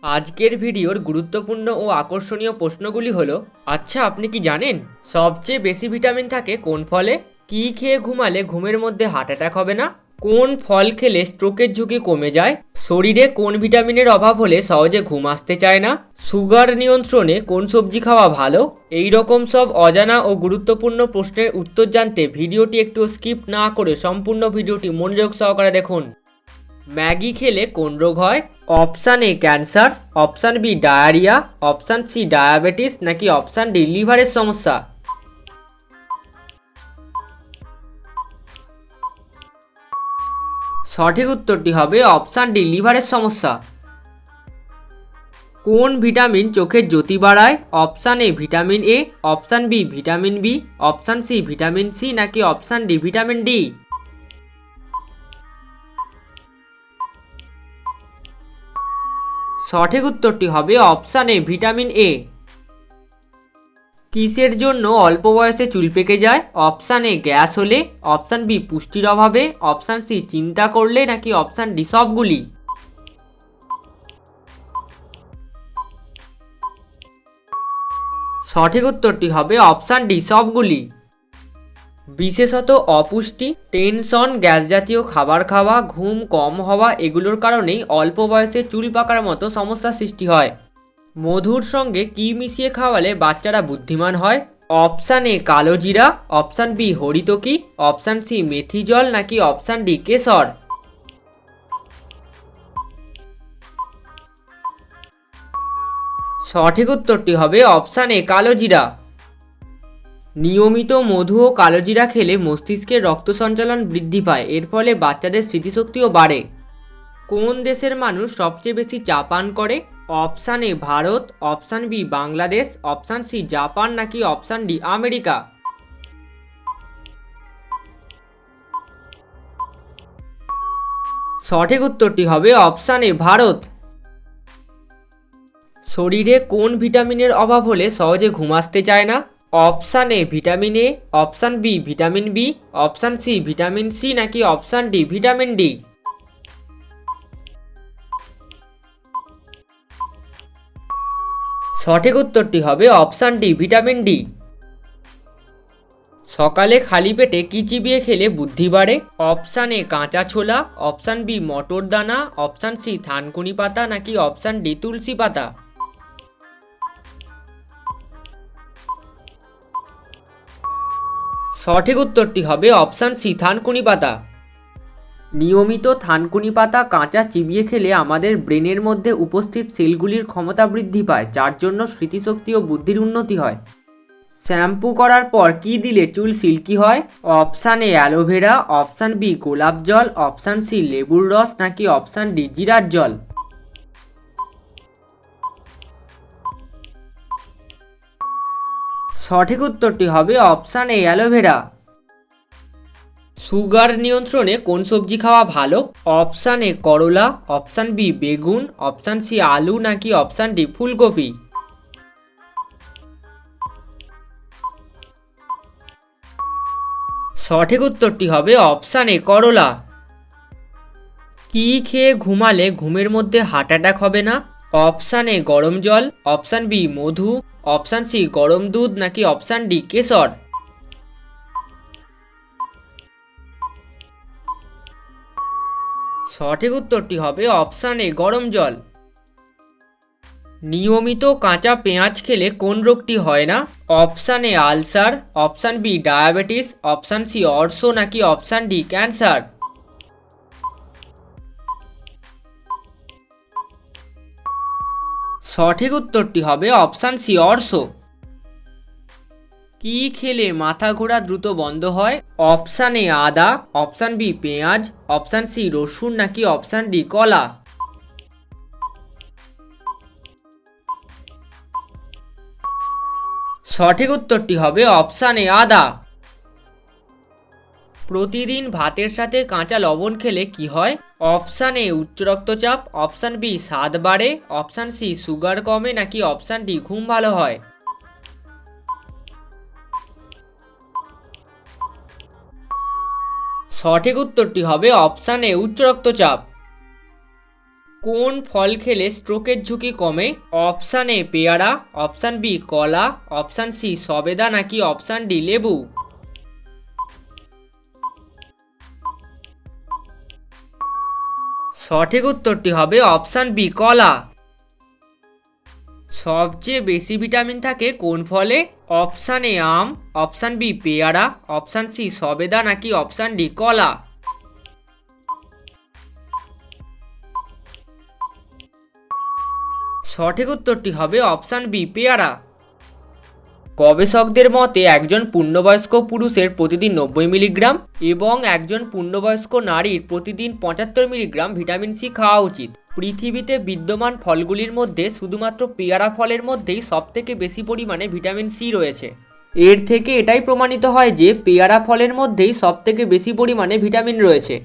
আজকের ভিডিওর গুরুত্বপূর্ণ ও আকর্ষণীয় প্রশ্নগুলি হলো, আচ্ছা আপনি কি জানেন সবচেয়ে বেশি ভিটামিন থাকে কোন ফলে? কি খেয়ে ঘুমালে ঘুমের মধ্যে হার্ট অ্যাটাক হবে না? কোন ফল খেলে স্ট্রোকের ঝুঁকি কমে যায়? শরীরে কোন ভিটামিনের অভাব হলে সহজে ঘুম আসতে চায় না? সুগার নিয়ন্ত্রণে কোন সবজি খাওয়া ভালো? এই রকম সব অজানা ও গুরুত্বপূর্ণ প্রশ্নের উত্তর জানতে ভিডিওটি একটু স্কিপ না করে সম্পূর্ণ ভিডিওটি মনোযোগ সহকারে দেখুন। ম্যাগি খেলে কোন রোগ হয়? Option A cancer, option B diarrhoea, option C diabetes নাকি অপশান ডি লিভারের সমস্যা? সঠিক উত্তরটি হবে অপশান ডি লিভারের সমস্যা। কোন ভিটামিন চোখের জ্যোতি বাড়ায়? Option A vitamin A, option B vitamin B, option C vitamin C নাকি অপশান ডি ভিটামিন ডি? সঠিক উত্তরটি হবে অপশান এ ভিটামিন এ। কিসের জন্য অল্প বয়সে চুল পেকে যায়? অপশান এ গ্যাস হলে, অপশান বি পুষ্টির অভাবে, অপশান সি চিন্তা করলে নাকি অপশান ডি সবগুলি? সঠিক উত্তরটি হবে অপশান ডি সবগুলি। বিশেষত অপুষ্টি, টেনশন, গ্যাস জাতীয় খাবার খাওয়া, ঘুম কম হওয়া এগুলোর কারণেই অল্প বয়সে চুল পাকার মতো সমস্যা সৃষ্টি হয়। মধুর সঙ্গে কি মিশিয়ে খাওয়ালে বাচ্চারা বুদ্ধিমান হয়? অপশান এ কালো জিরা, অপশান বি হরিতকি, অপশান সি মেথি জল নাকি অপশান ডি কেশর? সঠিক উত্তরটি হবে অপশান এ কালো জিরা। নিয়মিত মধু ও কালোজিরা খেলে মস্তিষ্কের রক্ত সঞ্চালন বৃদ্ধি পায়, এর ফলে বাচ্চাদের স্মৃতিশক্তিও বাড়ে। কোন দেশের মানুষ সবচেয়ে বেশি চা পান করে? Option A Bharat, option B Bangladesh, option C Japan নাকি অপশান ডি আমেরিকা? সঠিক উত্তরটি হবে অপশান এ ভারত। শরীরে কোন ভিটামিনের অভাব হলে সহজে ঘুম আসতে চায় না? Option A vitamin A, option B vitamin B, option C vitamin C নাকি অপশান ডি ভিটামিন ডি? সঠিক উত্তরটি হবে অপশান ডি ভিটামিন ডি। সকালে খালি পেটে কি চিবিয়ে খেলে বুদ্ধি বাড়ে? অপশান এ কাঁচা ছোলা, অপশান বি মটর দানা, অপশান সি থানকুনি পাতা নাকি অপশান ডি তুলসী পাতা? সঠিক উত্তরটি হবে অপশান সি থানকুনি পাতা। নিয়মিত থানকুনি পাতা কাঁচা চিবিয়ে খেলে আমাদের ব্রেনের মধ্যে উপস্থিত সেলগুলির ক্ষমতা বৃদ্ধি পায়, যার জন্য স্মৃতিশক্তি ও বুদ্ধির উন্নতি হয়। শ্যাম্পু করার পর কি দিলে চুল সিল্কি হয়? Option A aloe vera, option B গোলাপ জল, অপশান সি লেবুর রস নাকি অপশান ডি জিরার জল? সঠিক উত্তরটি হবে অপশান এ অ্যালোভেরা। সুগার নিয়ন্ত্রণে কোন সবজি খাওয়া ভালো? অপশান এ করলা, অপশান বি বেগুন, অপশান সি আলু নাকি অপশান ডি ফুলকপি? সঠিক উত্তরটি হবে অপশান এ করলা। কি খেয়ে ঘুমালে ঘুমের মধ্যে হার্ট অ্যাটাক হবে না? অপশান এ গরম জল, অপশান বি মধু, অপশান সি গরম দুধ নাকি অপশান ডি কেশর? সঠিক উত্তরটি হবে অপশান এ গরম জল। নিয়মিত কাঁচা পেঁয়াজ খেলে কোন রোগটি হয় না? Option A ulcer, option B diabetes, option C অর্শ নাকি অপশান ডি ক্যান্সার? সঠিক উত্তরটি হবে অপশান সি অর্শ। কি খেলে মাথা ঘোরা দ্রুত বন্ধ হয়? অপশান এ আদা, অপশান বি পেঁয়াজ, অপশান সি রসুন নাকি অপশান ডি কলা? সঠিক উত্তরটি হবে অপশান এ আদা। প্রতিদিন ভাতের সাথে কাঁচা লবণ খেলে কি হয়? অপশান এ উচ্চ রক্তচাপ, অপশান বি স্বাদ বাড়ে, অপশান সি সুগার কমে নাকি অপশান ডি ঘুম ভালো হয়? সঠিক উত্তরটি হবে অপশান এ উচ্চ রক্তচাপ। কোন ফল খেলে স্ট্রোকের ঝুঁকি কমে? অপশান এ পেয়ারা, অপশান বি কলা, অপশান সি সবেদা নাকি অপশান ডি লেবু। সঠিক উত্তরটি হবে অপশান বি কলা। সবচেয়ে বেশি ভিটামিন থাকে কোন ফলে? অপশান এ আম, অপশান বি পেয়ারা, অপশান সি সবেদা নাকি অপশান ডি কলা। সঠিক উত্তরটি হবে অপশান বি পেয়ারা। গবেষকদের মতে একজন পূর্ণবয়স্ক পুরুষের প্রতিদিন 90 মিলিগ্রাম এবং একজন পূর্ণবয়স্ক নারীর প্রতিদিন 75 মিলিগ্রাম ভিটামিন সি খাওয়া উচিত। পৃথিবীতে বিদ্যমান ফলগুলির মধ্যে শুধুমাত্র পেয়ারা ফলের মধ্যেই সবথেকে বেশি পরিমাণে ভিটামিন সি রয়েছে। এর থেকে এটাই প্রমাণিত হয় যে পেয়ারা ফলের মধ্যেই সবথেকে বেশি পরিমাণে ভিটামিন রয়েছে।